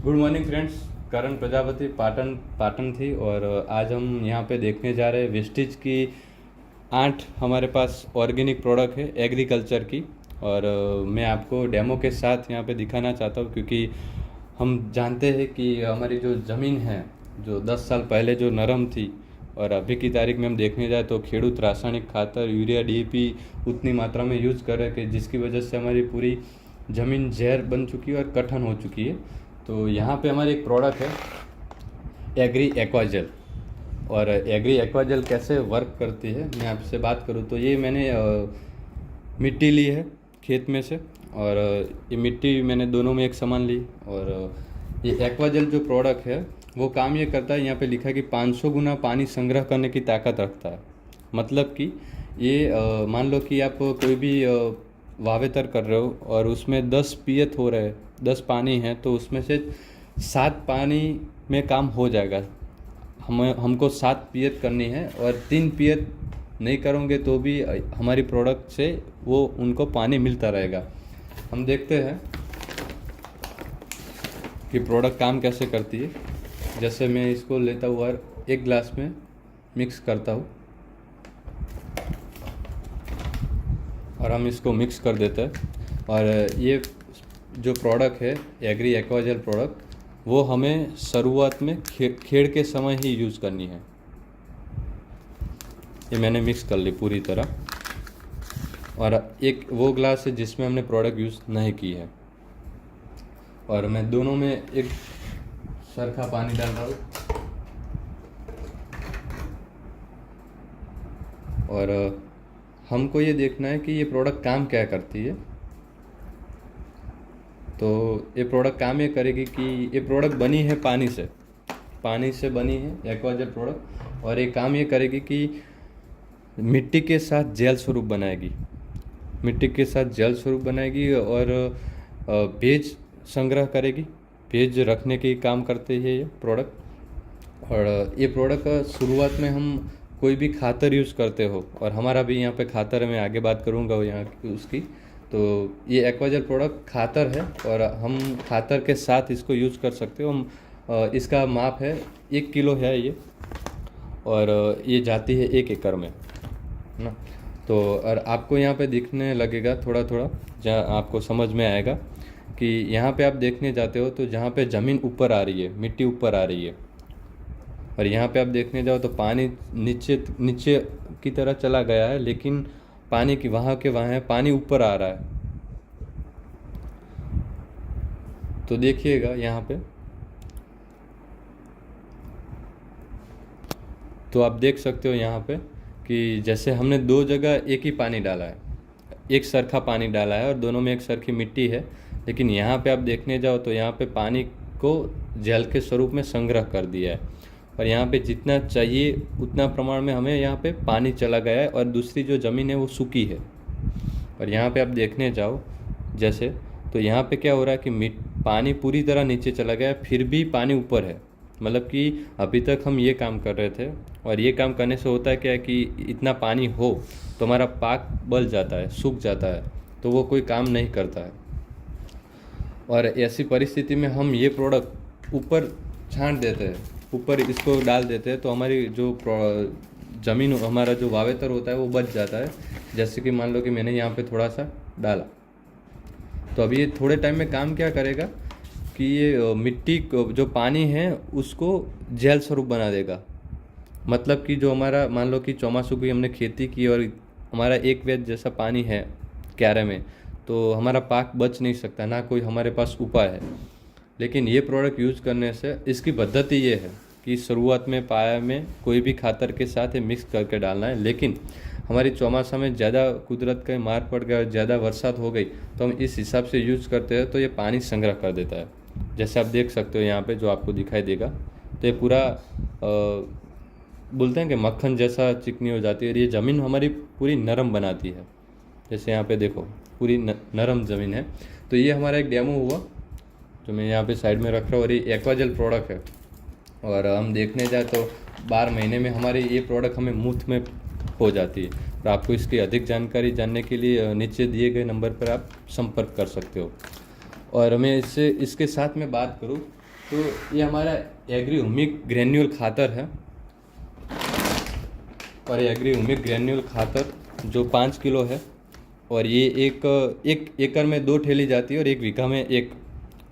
Good morning friends. Karan Prajapati Patan थी और आज हम यहाँ पे देखने जा रहे हैं वेस्टिज की 8 हमारे पास ऑर्गेनिक प्रोडक्ट है एग्रीकल्चर की। और मैं आपको डेमो के साथ यहाँ पे दिखाना चाहता हूँ, क्योंकि हम जानते हैं कि हमारी जो ज़मीन है जो 10 साल पहले जो नरम थी और अभी की तारीख में हम देखने जाए तो खेडूत रासायनिक खातर यूरिया डीएपी उतनी मात्रा में यूज़ कर रहे हैं कि जिसकी वजह से हमारी पूरी ज़मीन जहर बन चुकी है और कठिन हो चुकी है। तो यहाँ पे हमारी एक प्रोडक्ट है एग्री एक्वाजेल। और एग्री एक्वाजेल कैसे वर्क करती है मैं आपसे बात करूँ तो ये मैंने मिट्टी ली है खेत में से, और ये मिट्टी मैंने दोनों में एक समान ली। और ये एक्वाजेल जो प्रोडक्ट है वो काम ये करता है, यहाँ पे लिखा है कि 500 गुना पानी संग्रह करने की ताकत रखता है। मतलब कि ये मान लो कि आप कोई भी वावेतर कर रहे हो और उसमें 10 पियत हो रहे हैं, 10 पानी है तो उसमें से 7 पानी में काम हो जाएगा। हमको 7 पियत करनी है और 3 पियत नहीं करोगे तो भी हमारी प्रोडक्ट से वो उनको पानी मिलता रहेगा। हम देखते हैं कि प्रोडक्ट काम कैसे करती है। जैसे मैं इसको लेता हूँ और एक गिलास में मिक्स करता हूँ और हम इसको मिक्स कर देते हैं। और ये जो प्रोडक्ट है एग्री एक्वाजेल प्रोडक्ट वो हमें शुरुआत में खेड़ के समय ही यूज़ करनी है। ये मैंने मिक्स कर ली पूरी तरह, और एक वो ग्लास है जिसमें हमने प्रोडक्ट यूज़ नहीं की है। और मैं दोनों में एक सरखा पानी डाल रहा हूँ। और हमको ये देखना है कि ये प्रोडक्ट काम क्या करती है। तो ये प्रोडक्ट काम ये करेगी कि ये प्रोडक्ट बनी है पानी से बनी है एक्वाजेल प्रोडक्ट, और ये काम ये करेगी कि मिट्टी के साथ जेल स्वरूप बनाएगी और भेज संग्रह करेगी, भेज रखने की काम करते हैं ये प्रोडक्ट। और ये प्रोडक्ट शुरुआत में हम कोई भी खातर यूज़ करते हो, और हमारा भी यहाँ पे खातर है, मैं आगे बात करूँगा वो यहाँ की उसकी। तो ये एक्वाजेल प्रोडक्ट खातर है और हम खातर के साथ इसको यूज़ कर सकते हो। हम इसका माप है 1 किलो है ये, और ये जाती है 1 एकड़ में ना। तो और आपको यहाँ पे दिखने लगेगा थोड़ा थोड़ा, जहाँ आपको समझ में आएगा कि यहाँ पे आप देखने जाते हो तो जहाँ पे ज़मीन ऊपर आ रही है, मिट्टी ऊपर आ रही है, और यहाँ पे आप देखने जाओ तो पानी नीचे की तरह चला गया है, लेकिन पानी की वहाँ के वहाँ है, पानी ऊपर आ रहा है। तो देखिएगा यहाँ पे, तो आप देख सकते हो यहाँ पे कि जैसे हमने 2 जगह एक ही पानी डाला है, एक सरखा पानी डाला है और दोनों में एक सरखी मिट्टी है। लेकिन यहाँ पे आप देखने जाओ तो यहाँ पे पानी को जल के स्वरूप में संग्रह कर दिया है, और यहाँ पे जितना चाहिए उतना प्रमाण में हमें यहाँ पे पानी चला गया है, और दूसरी जो ज़मीन है वो सूखी है। और यहाँ पे आप देखने जाओ जैसे, तो यहाँ पे क्या हो रहा है कि पानी पूरी तरह नीचे चला गया है, फिर भी पानी ऊपर है। मतलब कि अभी तक हम ये काम कर रहे थे, और ये काम करने से होता है क्या है कि इतना पानी हो तो हमारा पाक बल जाता है, सूख जाता है, तो वो कोई काम नहीं करता है। और ऐसी परिस्थिति में हम ये प्रोडक्ट ऊपर छांट देते हैं, ऊपर इसको डाल देते हैं, तो हमारी जो ज़मीन, हमारा जो वावेतर होता है वो बच जाता है। जैसे कि मान लो कि मैंने यहाँ पे थोड़ा सा डाला, तो अभी ये थोड़े टाइम में काम क्या करेगा कि ये मिट्टी जो पानी है उसको जेल स्वरूप बना देगा। मतलब कि जो हमारा मान लो कि चौमासू की हमने खेती की और हमारा 1 वेद जैसा पानी है क्यारे में, तो हमारा पाक बच नहीं सकता, ना कोई हमारे पास उपाय है। लेकिन ये प्रोडक्ट यूज़ करने से इसकी पद्धति ये है कि शुरुआत में पाया में कोई भी खातर के साथ मिक्स करके डालना है। लेकिन हमारी चौमासा में ज़्यादा कुदरत का मार पड़ गया, ज़्यादा बरसात हो गई, तो हम इस हिसाब से यूज़ करते हैं, तो ये पानी संग्रह कर देता है। जैसे आप देख सकते हो यहाँ पे जो आपको दिखाई देगा, तो ये पूरा बोलते हैं कि मक्खन जैसा चिकनी हो जाती है, और ये ज़मीन हमारी पूरी नरम बनाती है। जैसे यहाँ पे देखो पूरी नरम ज़मीन है। तो ये हमारा एक डेमो हुआ जो मैं यहाँ पे साइड में रख रहा हूँ, और ये एक्वाजेल प्रोडक्ट है। और हम देखने जाए तो 12 महीने में हमारी ये प्रोडक्ट हमें मुफ्त में हो जाती है। और आपको इसकी अधिक जानकारी जानने के लिए नीचे दिए गए नंबर पर आप संपर्क कर सकते हो। और मैं इसके साथ में बात करूँ तो ये हमारा एग्री हुमिक ग्रेन्यूल खातर है। और ये एग्री हुमिक ग्रेन्यूल खातर जो 5 किलो है, और ये एक एकड़ में 2 ठेली जाती है और 1 बीघा में 1।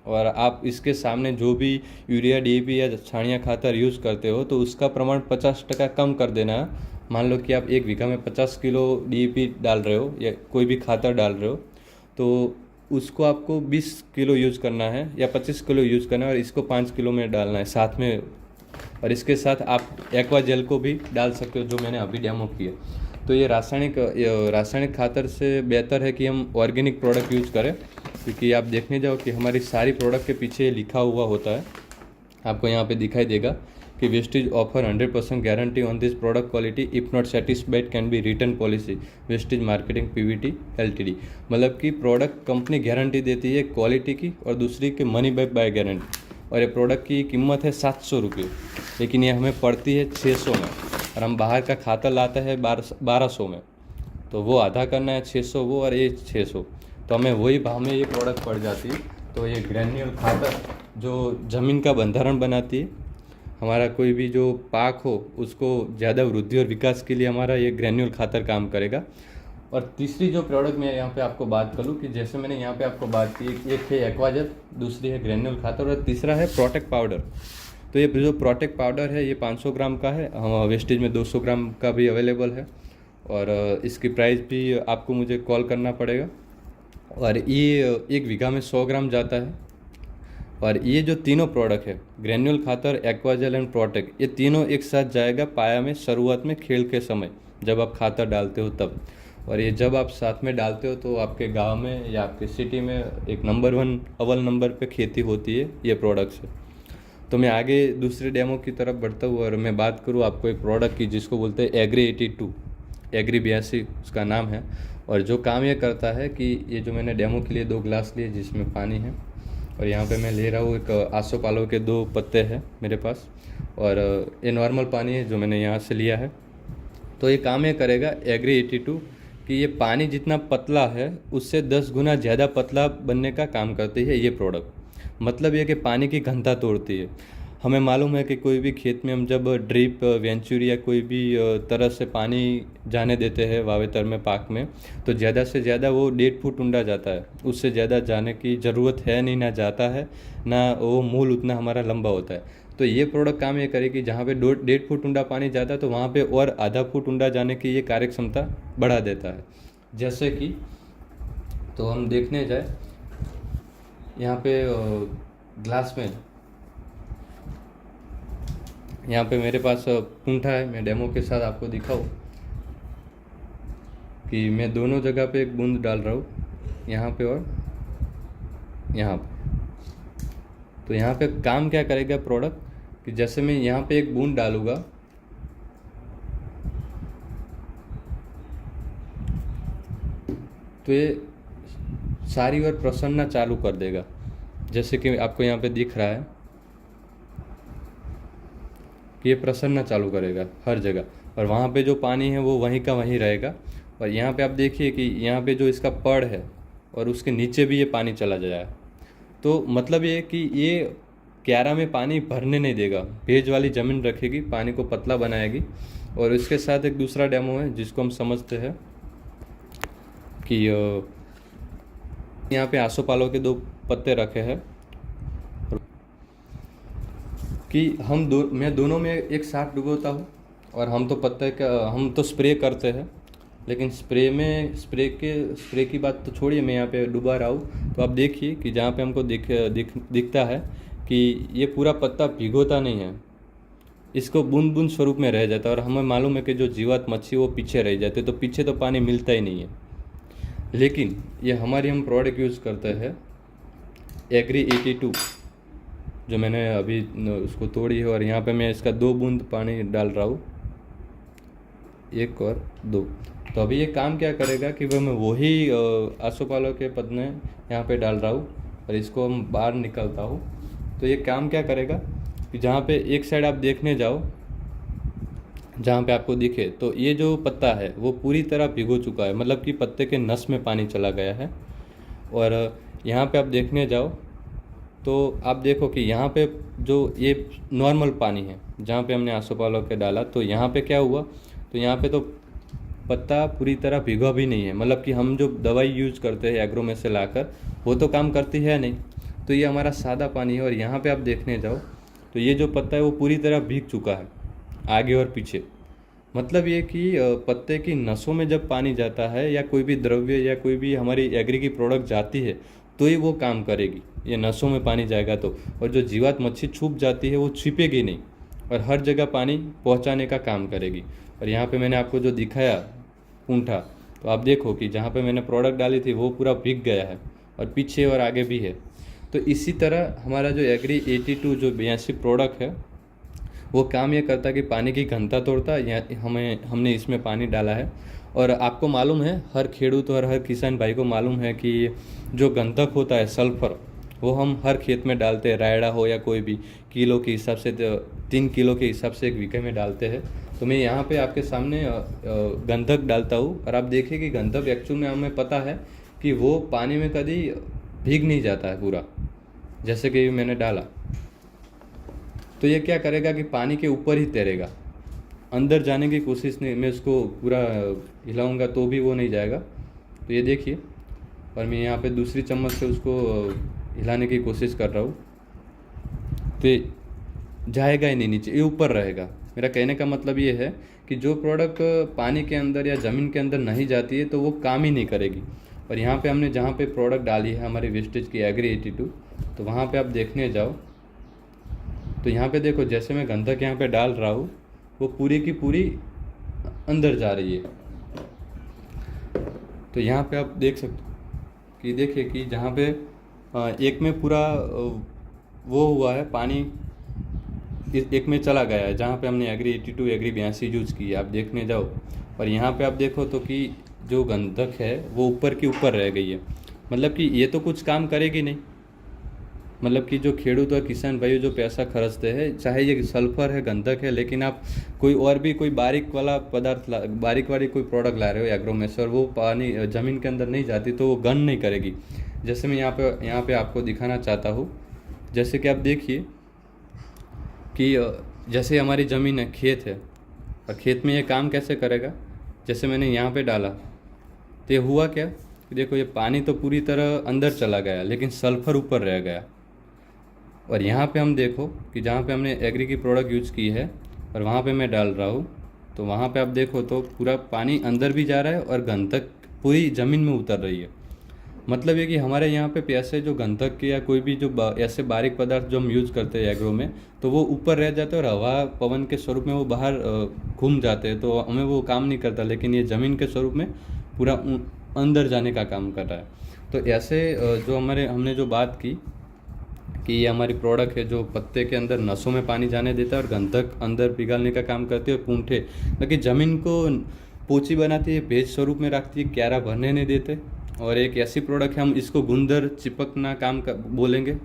और आप इसके सामने जो भी यूरिया डीएपी या छाणिया खातर यूज़ करते हो तो उसका प्रमाण 50% कम कर देना है। मान लो कि आप 1 बीघा में 50 किलो डीएपी डाल रहे हो या कोई भी खातर डाल रहे हो, तो उसको आपको 20 किलो यूज़ करना है या 25 किलो यूज़ करना है, और इसको 5 किलो में डालना है साथ में। और इसके साथ आप एक्वा जेल को भी डाल सकते हो, जो मैंने अभी डेमो किया। तो ये रासायनिक खातर से बेहतर है कि हम ऑर्गेनिक प्रोडक्ट यूज़ करें, क्योंकि आप देखने जाओ कि हमारी सारी प्रोडक्ट के पीछे लिखा हुआ होता है। आपको यहाँ पे दिखाई देगा कि wastage offer 100% guarantee on this product quality, if not satisfied can be return policy, wastage marketing Pvt LTD. मतलब कि प्रोडक्ट कंपनी गारंटी देती है क्वालिटी की, और दूसरी की मनी बैक बाय गारंटी। और ये प्रोडक्ट की कीमत है 700 रुपये, लेकिन ये हमें पड़ती है 600 में, और हम बाहर का खातर लाते हैं 1200 में। तो वो आधा करना है 600 वो, और ये 600, तो हमें वही भाव में ये प्रोडक्ट पड़ जाती है। तो ये ग्रेन्यूल खातर जो ज़मीन का बंधारण बनाती है, हमारा कोई भी जो पाक हो उसको ज़्यादा वृद्धि और विकास के लिए हमारा ये ग्रेन्यूल खातर काम करेगा। और तीसरी जो प्रोडक्ट मैं यहाँ पे आपको बात करूँ कि जैसे मैंने यहाँ पे आपको बात की, एक है एक्वाजेल, दूसरी है ग्रेन्यूल खातर, और तीसरा है प्रोटेक्ट पाउडर। तो ये जो प्रोटेक्ट पाउडर है ये 500 ग्राम का है, वेस्टेज में 200 ग्राम का भी अवेलेबल है, और इसकी प्राइस भी आपको मुझे कॉल करना पड़ेगा। और ये 1 बीघा में 100 ग्राम जाता है। और ये जो तीनों प्रोडक्ट है, ग्रेन्यूल खातर, एक्वाजेल एंड प्रोटेक्ट, ये तीनों एक साथ जाएगा पाया में शुरुआत में खेल के समय, जब आप खातर डालते हो तब। और ये जब आप साथ में डालते हो तो आपके गांव में या आपके सिटी में एक अव्वल नंबर पे खेती होती है ये प्रोडक्ट से। तो मैं आगे दूसरे डेमो की तरफ बढ़ता हूँ, और मैं बात करूँ आपको एक प्रोडक्ट की जिसको बोलते हैं एग्री 82, एग्री 82 उसका नाम है। और जो काम ये करता है कि ये जो मैंने डेमो के लिए 2 गिलास लिए जिसमें पानी है, और यहाँ पे मैं ले रहा हूँ एक आसोपालो के 2 पत्ते हैं मेरे पास, और ये नॉर्मल पानी है जो मैंने यहाँ से लिया है। तो ये काम ये करेगा एग्री 82 कि ये पानी जितना पतला है उससे 10 गुना ज़्यादा पतला बनने का काम करती है ये प्रोडक्ट। मतलब ये कि पानी की घनता तोड़ती है। हमें मालूम है कि कोई भी खेत में हम जब ड्रिप, वेंचुरी या कोई भी तरह से पानी जाने देते हैं वावेतर में, पाक में, तो ज़्यादा से ज़्यादा वो 1.5 फुट ऊंडा जाता है। उससे ज़्यादा जाने की ज़रूरत है नहीं, ना जाता है, ना वो मूल उतना हमारा लंबा होता है। तो ये प्रोडक्ट काम ये करेगी, जहाँ पे 1.5 फुट ऊंडा पानी जाता है तो वहाँ पे और आधा फुट ऊंडा जाने की ये कार्य क्षमता बढ़ा देता है। जैसे कि तो हम देखने जाए यहाँ पे ग्लास में, यहाँ पे मेरे पास पूंठा है, मैं डेमो के साथ आपको दिखाऊँ कि मैं दोनों जगह पे एक बूंद डाल रहा हूँ, यहाँ पे और यहाँ पे। तो यहाँ पे काम क्या करेगा प्रोडक्ट कि जैसे मैं यहाँ पे एक बूंद डालूँगा तो ये सारी ओर प्रसन्ना चालू कर देगा, जैसे कि आपको यहाँ पे दिख रहा है कि ये प्रसन्ना चालू करेगा हर जगह, और वहाँ पे जो पानी है वो वहीं का वहीं रहेगा। और यहाँ पे आप देखिए कि यहाँ पे जो इसका पड़ है और उसके नीचे भी ये पानी चला जाए, तो मतलब ये कि ये क्यारा में पानी भरने नहीं देगा, भेज वाली ज़मीन रखेगी, पानी को पतला बनाएगी। और इसके साथ एक दूसरा डेमो है जिसको हम समझते हैं कि यहाँ पे आसोपालो के 2 पत्ते रखे हैं कि मैं दोनों में एक साथ डुबोता हूँ। और हम तो स्प्रे करते हैं, लेकिन स्प्रे की बात तो छोड़िए, मैं यहाँ पे डुबा रहा हूँ। तो आप देखिए कि जहाँ पे हमको दिखता है कि ये पूरा पत्ता भिगोता नहीं है, इसको बूंद बूंद स्वरूप में रह जाता है। और हमें मालूम है कि जो जीवात मच्छी वो पीछे रह जाते, तो पीछे तो पानी मिलता ही नहीं है। लेकिन ये हम प्रोडक्ट यूज़ करते हैं एग्री 82, जो मैंने अभी उसको तोड़ी है, और यहाँ पे मैं इसका 2 बूंद पानी डाल रहा हूँ, 1 और 2। तो अभी ये काम क्या करेगा कि मैं वही आसोपालो के पत्ते यहाँ पे डाल रहा हूँ, और इसको हम बाहर निकलता हूँ। तो ये काम क्या करेगा कि जहाँ पे एक साइड आप देखने जाओ, जहाँ पे आपको दिखे, तो ये जो पत्ता है वो पूरी तरह भिगो चुका है, मतलब कि पत्ते के नस में पानी चला गया है। और यहाँ पे आप देखने जाओ तो आप देखो कि यहाँ पे जो ये नॉर्मल पानी है जहाँ पे हमने आसोपालव के डाला, तो यहाँ पे क्या हुआ, तो यहाँ पे तो पत्ता पूरी तरह भिगा भी नहीं है। मतलब कि हम जो दवाई यूज करते हैं एग्रो में से लाकर, वो तो काम करती है नहीं। तो ये हमारा सादा पानी है। और यहाँ पे आप देखने जाओ तो ये जो पत्ता है वो पूरी तरह भीग चुका है आगे और पीछे। मतलब ये कि पत्ते की नसों में जब पानी जाता है या कोई भी द्रव्य या कोई भी हमारी एग्री की प्रोडक्ट जाती है तो ही वो काम करेगी। ये नसों में पानी जाएगा तो, और जो जीवात मच्छी छुप जाती है वो छिपेगी नहीं और हर जगह पानी पहुंचाने का काम करेगी। और यहाँ पे मैंने आपको जो दिखाया पूंठा, तो आप देखो कि जहाँ पे मैंने प्रोडक्ट डाली थी वो पूरा भीग गया है और पीछे और आगे भी है। तो इसी तरह हमारा जो एग्री 82 जो 82 प्रोडक्ट है वो काम ये करता है कि पानी की घनता तोड़ता है। हमने इसमें पानी डाला है। और आपको मालूम है, हर खेडूत और हर किसान भाई को मालूम है कि जो गंधक होता है सल्फर, वो हम हर खेत में डालते हैं, रायड़ा हो या कोई भी, किलो के हिसाब से 3 किलो के हिसाब से 1 बीघे में डालते हैं। तो मैं यहाँ पे आपके सामने गंधक डालता हूँ और आप देखिए कि गंधक एक्चुअल में हमें पता है कि वो पानी में कभी भीग नहीं जाता है पूरा, जैसे कि मैंने डाला। तो ये क्या करेगा कि पानी के ऊपर ही तैरेगा, अंदर जाने की कोशिश नहीं। मैं इसको पूरा हिलाऊंगा तो भी वो नहीं जाएगा। तो ये देखिए, और मैं यहाँ पे दूसरी चम्मच से उसको हिलाने की कोशिश कर रहा हूँ तो ये जाएगा ही नहीं नीचे, ये ऊपर रहेगा। मेरा कहने का मतलब ये है कि जो प्रोडक्ट पानी के अंदर या ज़मीन के अंदर नहीं जाती है तो वो काम ही नहीं करेगी। और यहाँ पे हमने जहाँ पे प्रोडक्ट डाली है हमारी वेस्टेज की एग्री 82, तो वहाँ पे आप देखने जाओ तो यहाँ पे देखो, जैसे मैं गंधक यहाँ पे डाल रहा हूँ वो पूरी की पूरी अंदर जा रही है। तो यहाँ पे आप देख सकते हो कि देखिए कि जहाँ पे एक में पूरा वो हुआ है पानी, एक में चला गया है जहाँ पे हमने एग्री 82 एग्री 82 यूज की है, आप देखने जाओ। और यहाँ पे आप देखो तो कि जो गंधक है वो ऊपर की ऊपर रह गई है। मतलब कि ये तो कुछ काम करेगी नहीं। मतलब कि जो खेडूत और किसान भाई जो पैसा खर्चते हैं, चाहे ये सल्फर है, गंधक है, लेकिन आप कोई और भी कोई बारीक वाला पदार्थ बारीक वाली कोई प्रोडक्ट ला रहे हो एग्रो में से और वो पानी ज़मीन के अंदर नहीं जाती तो वो गन नहीं करेगी। जैसे मैं यहाँ पे आपको दिखाना चाहता हूँ। जैसे कि आप देखिए कि जैसे हमारी ज़मीन है, खेत है, और खेत में ये काम कैसे करेगा। जैसे मैंने यहाँ पे डाला तो ये हुआ क्या, देखो ये पानी तो पूरी तरह अंदर चला गया लेकिन सल्फर ऊपर रह गया। और यहाँ पे हम देखो कि जहाँ पे हमने एग्री की प्रोडक्ट यूज़ की है और वहाँ पे मैं डाल रहा हूँ, तो वहाँ पे आप देखो तो पूरा पानी अंदर भी जा रहा है और गंधक पूरी ज़मीन में उतर रही है। मतलब ये कि हमारे यहाँ पे ऐसे जो गंधक के या कोई भी जो ऐसे बारीक पदार्थ जो हम यूज़ करते हैं एग्रो में, तो वो ऊपर रह जाते हैं और हवा पवन के स्वरूप में वो बाहर घूम जाते हैं, तो हमें वो काम नहीं करता। लेकिन ये ज़मीन के स्वरूप में पूरा अंदर जाने का काम कर रहा है। तो ऐसे जो हमने जो बात की कि ये हमारी प्रोडक्ट है जो पत्ते के अंदर नसों में पानी जाने देता है और गंधक अंदर पिघलने का काम करती है, और पूंठे लेकिन ज़मीन को पोची बनाती है, भेज स्वरूप में रखती है, क्यारा भरने नहीं देते। और एक ऐसी प्रोडक्ट है, हम इसको गुंदर चिपकना बोलेंगे।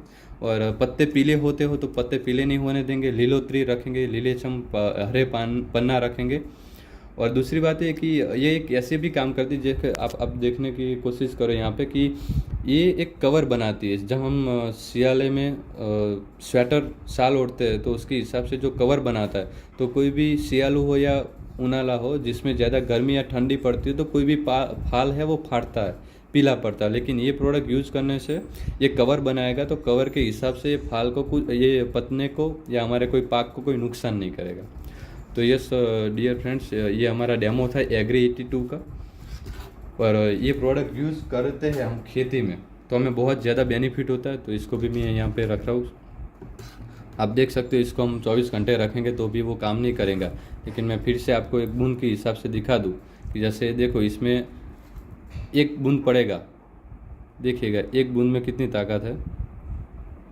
और पत्ते पीले होते हो तो पत्ते पीले नहीं होने देंगे, लीलोत्री रखेंगे, लीलेछम हरे पन्ना रखेंगे। और दूसरी बात है कि ये एक ऐसे भी काम करती है, जैसे आप देखने की कोशिश करो यहाँ पे कि ये एक कवर बनाती है। जब हम सियाले में स्वेटर शाल ओढ़ते हैं तो उसके हिसाब से जो कवर बनाता है, तो कोई भी सियालू हो या उनाला हो जिसमें ज़्यादा गर्मी या ठंडी पड़ती है तो कोई भी फाल है वो फाटता है, पीला पड़ता है। लेकिन ये प्रोडक्ट यूज़ करने से ये कवर बनाएगा तो कवर के हिसाब से ये फाल को कुछ, ये पत्ने को या हमारे कोई पाक को कोई नुकसान नहीं करेगा। तो यस डियर फ्रेंड्स, ये हमारा डेमो था एग्री 82 का। और ये प्रोडक्ट यूज़ करते हैं हम खेती में तो हमें बहुत ज़्यादा बेनिफिट होता है। तो इसको भी मैं यहाँ पे रख रहा हूँ, आप देख सकते हो। इसको हम 24 घंटे रखेंगे तो भी वो काम नहीं करेगा। लेकिन मैं फिर से आपको एक बूंद के हिसाब से दिखा दूँ कि जैसे देखो इसमें एक बूंद पड़ेगा, देखिएगा एक बूंद में कितनी ताकत है।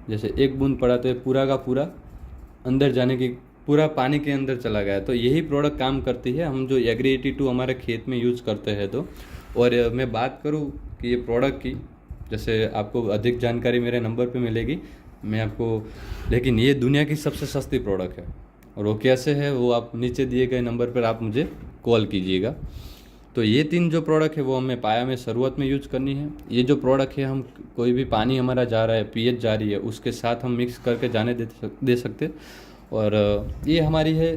जैसे एक बूंद पड़ा तो पूरा का पूरा अंदर जाने की, पूरा पानी के अंदर चला गया। तो यही प्रोडक्ट काम करती है हम जो एग्री 82 हमारे खेत में यूज़ करते हैं। तो और मैं बात करूँ कि ये प्रोडक्ट की, जैसे आपको अधिक जानकारी मेरे नंबर पे मिलेगी मैं आपको, लेकिन ये दुनिया की सबसे सस्ती प्रोडक्ट है। और वो कैसे है वो आप नीचे दिए गए नंबर पर आप मुझे कॉल कीजिएगा। तो ये 3 जो प्रोडक्ट है वो हमें पाया में शुरुआत में यूज करनी है। ये जो प्रोडक्ट है हम कोई भी पानी हमारा जा रहा है, पीएच जा रही है, उसके साथ हम मिक्स करके जाने दे सकते। और ये हमारी है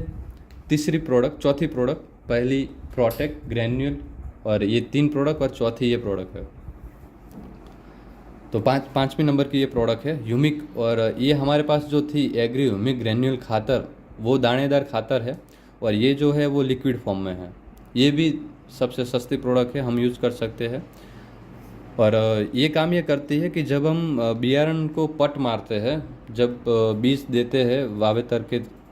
चौथी प्रोडक्ट। पहली प्रोटेक्ट ग्रैन्यूल, और ये 3 प्रोडक्ट, और चौथी ये प्रोडक्ट है। तो पाँचवीं नंबर की ये प्रोडक्ट है ह्यूमिक। और ये हमारे पास जो थी एग्री ह्यूमिक ग्रैन्यूल खातर, वो दानेदार खातर है, और ये जो है वो लिक्विड फॉर्म में है। ये भी सबसे सस्ती प्रोडक्ट है, हम यूज़ कर सकते हैं। और ये काम ये करती है कि जब हम बियारण को पट मारते हैं, जब बीज देते हैं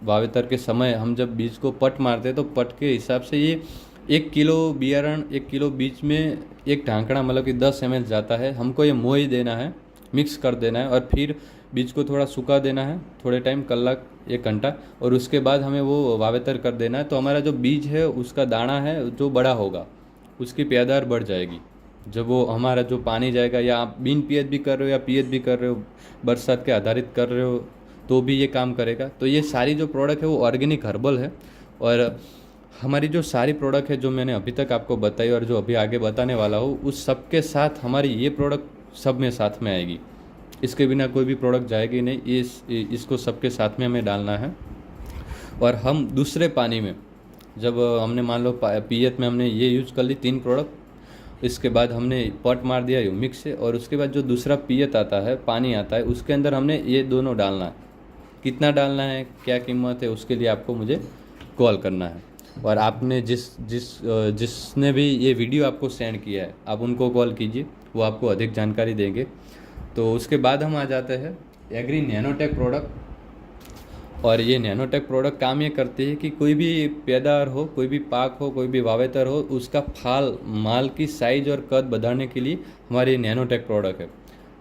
वावेतर के समय हम जब बीज को पट मारते हैं, तो पट के हिसाब से ये 1 किलो बियारण 1 किलो बीज में एक ढांकना मतलब कि 10 ml जाता है। हमको ये मोई देना है, मिक्स कर देना है, और फिर बीज को थोड़ा सूखा देना है, थोड़े टाइम, कलाक 1 घंटा, और उसके बाद हमें वो वावेतर कर देना है। तो हमारा जो बीज है उसका दाना है जो बड़ा होगा, उसकी पैदावार बढ़ जाएगी। जब वो हमारा जो पानी जाएगा, या आप बिन पीएच भी कर रहे हो या पीएच भी कर रहे हो, बरसात के आधारित कर रहे हो, तो भी ये काम करेगा। तो ये सारी जो प्रोडक्ट है वो ऑर्गेनिक हर्बल है। और हमारी जो सारी प्रोडक्ट है जो मैंने अभी तक आपको बताई और जो अभी आगे बताने वाला हूँ, उस सब के साथ हमारी ये प्रोडक्ट सब में साथ में आएगी। इसके बिना कोई भी प्रोडक्ट जाएगी नहीं। इसको सबके साथ में हमें डालना है। और हम दूसरे पानी में, जब हमने मान लो पीएच में हमने ये यूज कर ली 3 प्रोडक्ट, इसके बाद हमने पट मार दिया ह्यूमिक से, और उसके बाद जो दूसरा पीएच आता है, पानी आता है, उसके अंदर हमने ये दोनों डालना है। कितना डालना है, क्या कीमत है, उसके लिए आपको मुझे कॉल करना है। और आपने जिसने भी ये वीडियो आपको सेंड किया है, आप उनको कॉल कीजिए, वो आपको अधिक जानकारी देंगे। तो उसके बाद हम आ जाते हैं एग्री नैनोटेक प्रोडक्ट। और ये नैनोटेक प्रोडक्ट काम ये करती है कि कोई भी पैदावार हो, कोई भी पाक हो, कोई भी वावेतर हो, उसका माल की साइज और कद बढ़ाने के लिए हमारी नैनोटेक प्रोडक्ट है।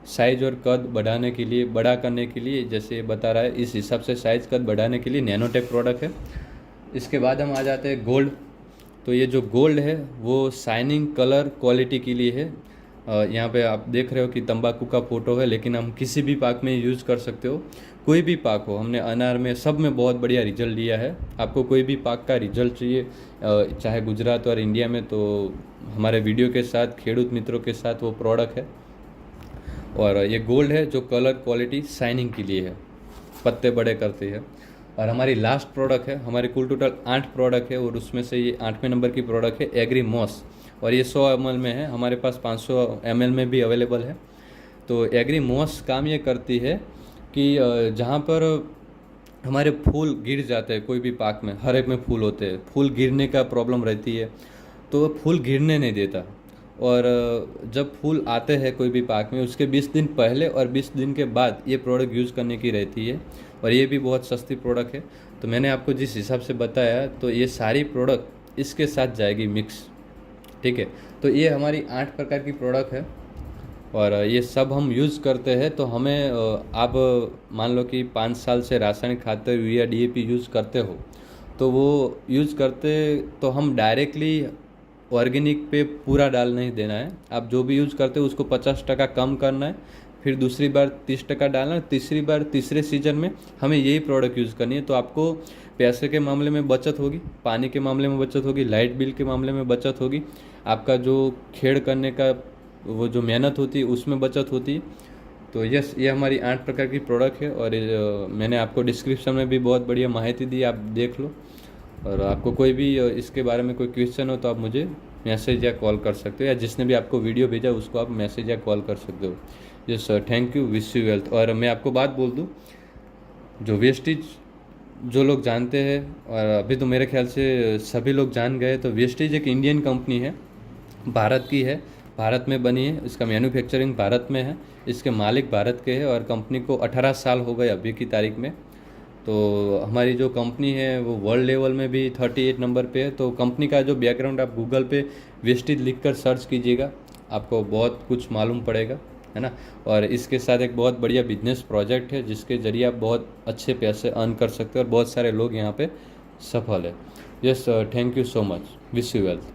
साइज और कद बढ़ाने के लिए, बड़ा करने के लिए, जैसे बता रहा है, इस हिसाब से साइज कद बढ़ाने के लिए नैनोटेक प्रोडक्ट है। इसके बाद हम आ जाते हैं गोल्ड। तो ये जो गोल्ड है वो शाइनिंग कलर क्वालिटी के लिए है। यहाँ पे आप देख रहे हो कि तंबाकू का फ़ोटो है, लेकिन हम किसी भी पाक में यूज़ कर सकते हो, कोई भी पाक हो। हमने अनार में, सब में बहुत बढ़िया रिजल्ट लिया है। आपको कोई भी पाक का रिजल्ट चाहिए, चाहे गुजरात और इंडिया में, तो हमारे वीडियो के साथ, खेडूत मित्रों के साथ वो प्रोडक्ट है। और ये गोल्ड है जो कलर क्वालिटी शाइनिंग के लिए है, पत्ते बड़े करती है। और हमारी लास्ट प्रोडक्ट है, हमारे कुल टोटल 8 प्रोडक्ट है, और उसमें से ये 8वें नंबर की प्रोडक्ट है एग्री मॉस। और ये 100 ml में है, हमारे पास 500 ml में भी अवेलेबल है। तो एग्री मॉस काम ये करती है कि जहाँ पर हमारे फूल गिर जाते हैं, कोई भी पाक में, हर एक में फूल होते हैं, फूल गिरने का प्रॉब्लम रहती है, तो फूल गिरने नहीं देता। और जब फूल आते हैं कोई भी पाक में, उसके 20 दिन पहले और 20 दिन के बाद ये प्रोडक्ट यूज़ करने की रहती है। और ये भी बहुत सस्ती प्रोडक्ट है। तो मैंने आपको जिस हिसाब से बताया, तो ये सारी प्रोडक्ट इसके साथ जाएगी मिक्स, ठीक है। तो ये हमारी 8 प्रकार की प्रोडक्ट है, और ये सब हम यूज़ करते हैं। तो हमें, आप मान लो कि 5 साल से रासायनिक खाद्य यूरिया डीएपी यूज़ करते हो, तो वो यूज़ करते, तो हम डायरेक्टली ऑर्गेनिक पे पूरा डाल नहीं देना है। आप जो भी यूज़ करते हो उसको 50% कम करना है, फिर दूसरी बार 30% डालना है, तीसरी बार तीसरे सीजन में हमें यही प्रोडक्ट यूज़ करनी है। तो आपको पैसे के मामले में बचत होगी, पानी के मामले में बचत होगी, लाइट बिल के मामले में बचत होगी, आपका जो खेड़ करने का वो जो मेहनत होती है उसमें बचत होती है। तो यस, ये हमारी 8 प्रकार की प्रोडक्ट है। और मैंने आपको डिस्क्रिप्शन में भी बहुत बढ़िया माहिती दी, आप देख लो। और आपको कोई भी इसके बारे में कोई क्वेश्चन हो तो आप मुझे मैसेज या कॉल कर सकते हो, या जिसने भी आपको वीडियो भेजा उसको आप मैसेज या कॉल कर सकते हो। Yes sir, thank you, wish you wealth. और मैं आपको बात बोल दूँ, जो वेस्टेज जो लोग जानते हैं, और अभी तो मेरे ख्याल से सभी लोग जान गए, तो वेस्टेज एक इंडियन कंपनी है, भारत की है, भारत में बनी है, इसका मैन्युफैक्चरिंग भारत में है, इसके मालिक भारत के हैं, और कंपनी को 18 साल हो गए अभी की तारीख में। तो हमारी जो कंपनी है वो वर्ल्ड लेवल में भी 38 नंबर पे है। तो कंपनी का जो बैकग्राउंड, आप गूगल पे वेस्टेज लिखकर सर्च कीजिएगा, आपको बहुत कुछ मालूम पड़ेगा, है ना। और इसके साथ एक बहुत बढ़िया बिजनेस प्रोजेक्ट है, जिसके ज़रिए आप बहुत अच्छे पैसे अर्न कर सकते हो, और बहुत सारे लोग यहाँ पे सफल है। Yes, thank you so much, wish you wealth.